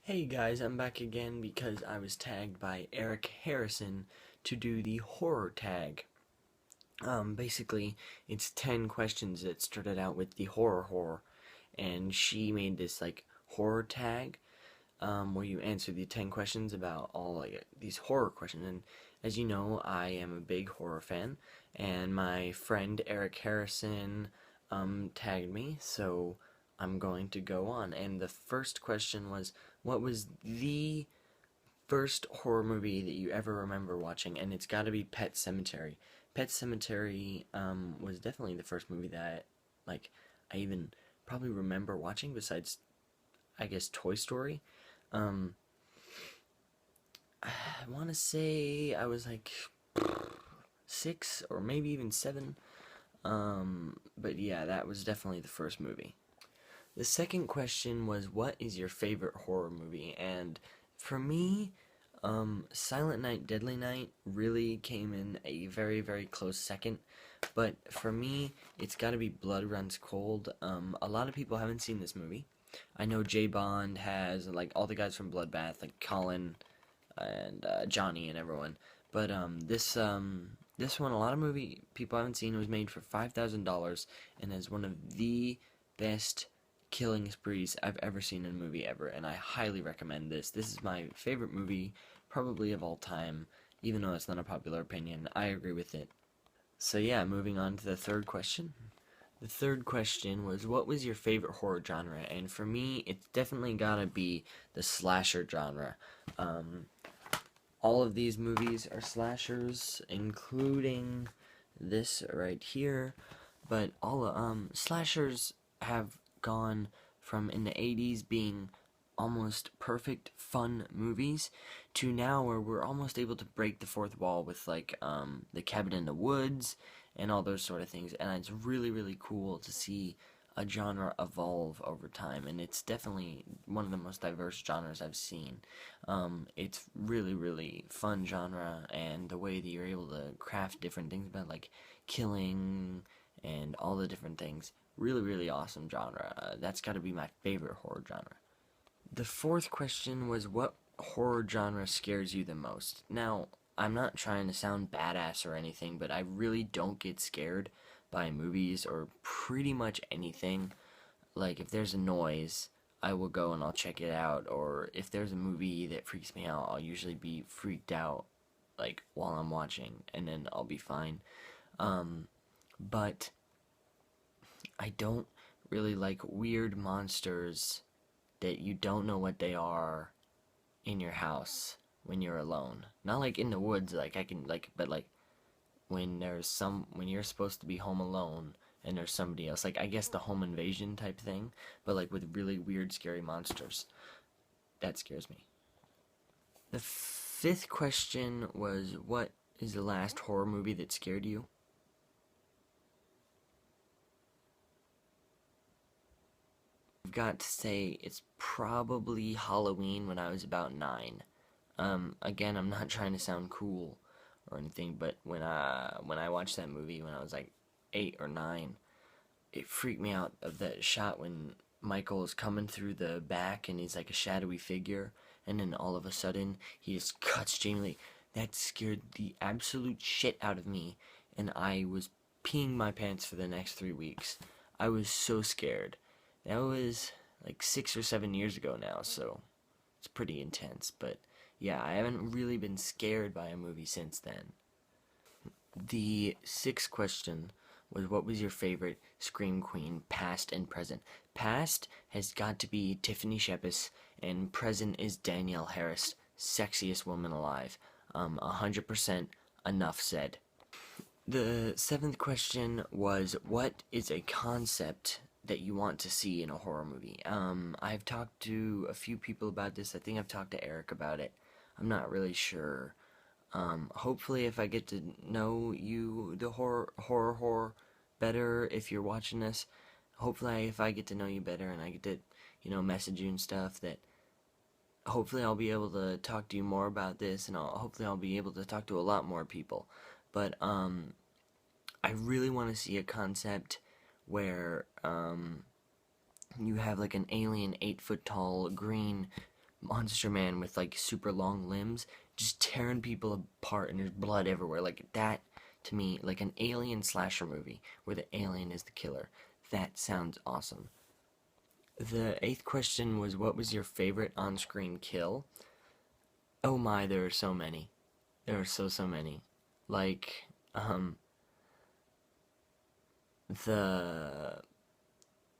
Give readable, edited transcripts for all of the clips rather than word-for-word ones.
Hey guys, I'm back again because I was tagged by Eric Harrison to do the horror tag. Basically, it's 10 questions that started out with the horror, and she made this like horror tag where you answer the 10 questions about all like these horror questions. And as you know, I am a big horror fan, and my friend Eric Harrison tagged me, so I'm going to go on. And the first question was, what was the first horror movie that you ever remember watching? And it's got to be Pet Sematary. Pet Sematary was definitely the first movie that I even probably remember watching, besides I guess Toy Story. Um, I want to say I was like 6 or maybe even 7. But yeah, that was definitely the first movie. The second question was, what is your favorite horror movie? And for me, Silent Night, Deadly Night really came in a very, very close second. But for me, it's got to be Blood Runs Cold. A lot of people haven't seen this movie. I know Jay Bond has, like, all the guys from Bloodbath, like Colin and Johnny and everyone. But this one, a lot of movie people haven't seen. It was made for $5,000 and is one of the best killing sprees I've ever seen in a movie ever, and I highly recommend this. This is my favorite movie, probably of all time, even though it's not a popular opinion. I agree with it. So yeah, moving on to the third question. The third question was, what was your favorite horror genre? And for me, it's definitely gotta be the slasher genre. All of these movies are slashers, including this right here. But slashers have gone from in the 80s being almost perfect fun movies to now where we're almost able to break the fourth wall with the Cabin in the Woods and all those sort of things. And it's really, really cool to see a genre evolve over time, and it's definitely one of the most diverse genres I've seen. It's really, really fun genre, and the way that you're able to craft different things about like killing and all the different things. Really, really awesome genre. That's got to be my favorite horror genre. The fourth question was, what horror genre scares you the most? Now, I'm not trying to sound badass or anything, but I really don't get scared by movies or pretty much anything. Like, if there's a noise, I will go and I'll check it out, or if there's a movie that freaks me out, I'll usually be freaked out, like, while I'm watching, and then I'll be fine. But I don't really like weird monsters that you don't know what they are in your house when you're alone. Not like in the woods, like I can like, but like when you're supposed to be home alone and there's somebody else. Like I guess the home invasion type thing, but like with really weird, scary monsters. That scares me. The fifth question was, what is the last horror movie that scared you? I've got to say it's probably Halloween when I was about 9. Again, I'm not trying to sound cool or anything, but when I watched that movie when I was like 8 or 9, it freaked me out of that shot when Michael is coming through the back and he's like a shadowy figure, and then all of a sudden he just cuts Jamie Lee. That scared the absolute shit out of me, and I was peeing my pants for the next 3 weeks. I was so scared. That was like 6 or 7 years ago now, so it's pretty intense. But yeah, I haven't really been scared by a movie since then. The sixth question was, what was your favorite Scream Queen, past and present? Past has got to be Tiffany Shepis, and present is Danielle Harris, sexiest woman alive. 100% enough said. The seventh question was, what is a concept that you want to see in a horror movie? I've talked to a few people about this. I think I've talked to Eric about it. I'm not really sure. Hopefully if I get to know you, the horror better, if you're watching this, hopefully if I get to know you better and I get to, message you and stuff, that hopefully I'll be able to talk to you more about this, and hopefully I'll be able to talk to a lot more people. But, I really want to see a concept where, you have like an alien 8 foot tall green monster man with like super long limbs, just tearing people apart and there's blood everywhere. Like that, to me, like an alien slasher movie where the alien is the killer. That sounds awesome. The eighth question was, what was your favorite on-screen kill? Oh my, there are so many. There are so many. Like, the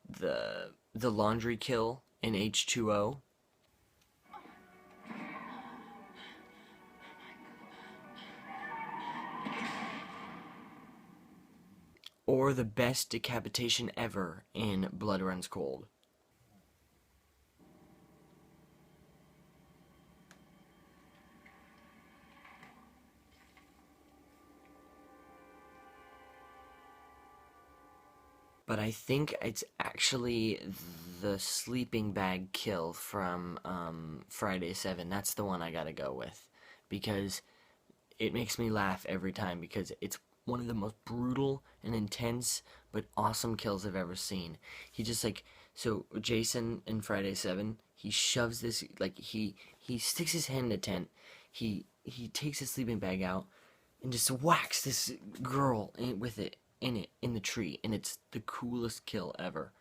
the laundry kill in H2O, or the best decapitation ever in Blood Runs Cold. But I think it's actually the sleeping bag kill from Friday 7. That's the one I gotta go with. Because it makes me laugh every time because it's one of the most brutal and intense but awesome kills I've ever seen. He just like, so Jason in Friday 7, he shoves this, like he sticks his hand in the tent. He takes his sleeping bag out and just whacks this girl with it in the tree, and it's the coolest kill ever.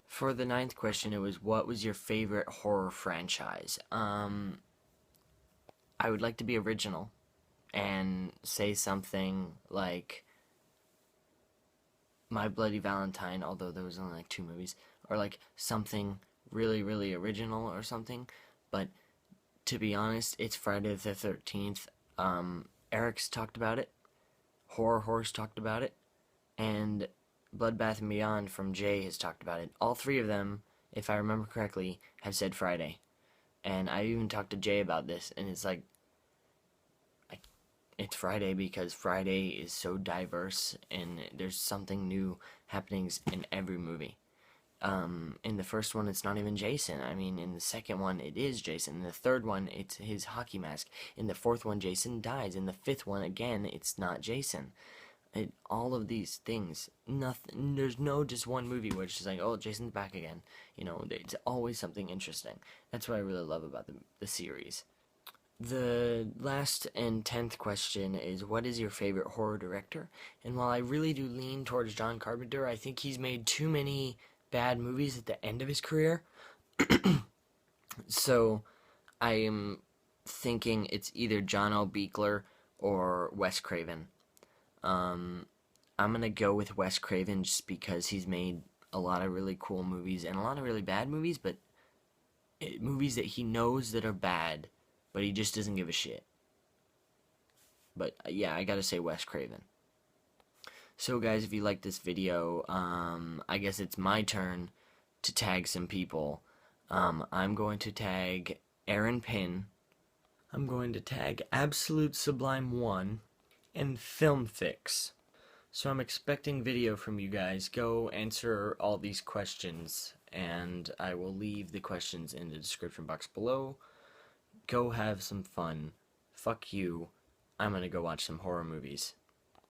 For the ninth question, it was, what was your favorite horror franchise? I would like to be original and say something like My Bloody Valentine, although there was only like 2 movies, or like something really original or something. But to be honest, it's Friday the 13th. Eric's talked about it, Horror Horse talked about it, and Bloodbath and Beyond from Jay has talked about it. All 3 of them, if I remember correctly, have said Friday. And I even talked to Jay about this, and it's like, it's Friday because Friday is so diverse and there's something new happening in every movie. In the first one, it's not even Jason. I mean, in the second one, it is Jason. In the third one, it's his hockey mask. In the fourth one, Jason dies. In the fifth one, again, it's not Jason. All of these things, nothing. There's no just one movie where it's just like, oh, Jason's back again. You know, it's always something interesting. That's what I really love about the series. The last and 10th question is, what is your favorite horror director? And while I really do lean towards John Carpenter, I think he's made too many bad movies at the end of his career. So I am thinking it's either John L. Beekler or Wes Craven. I'm gonna go with Wes Craven just because he's made a lot of really cool movies and a lot of really bad movies, but movies that he knows that are bad, but he just doesn't give a shit. But yeah, I gotta say Wes Craven. So guys, if you like this video, I guess it's my turn to tag some people. I'm going to tag Aaron Pin. I'm going to tag Absolute Sublime 1 and FilmFix. So I'm expecting video from you guys. Go answer all these questions, and I will leave the questions in the description box below. Go have some fun. Fuck you. I'm gonna go watch some horror movies.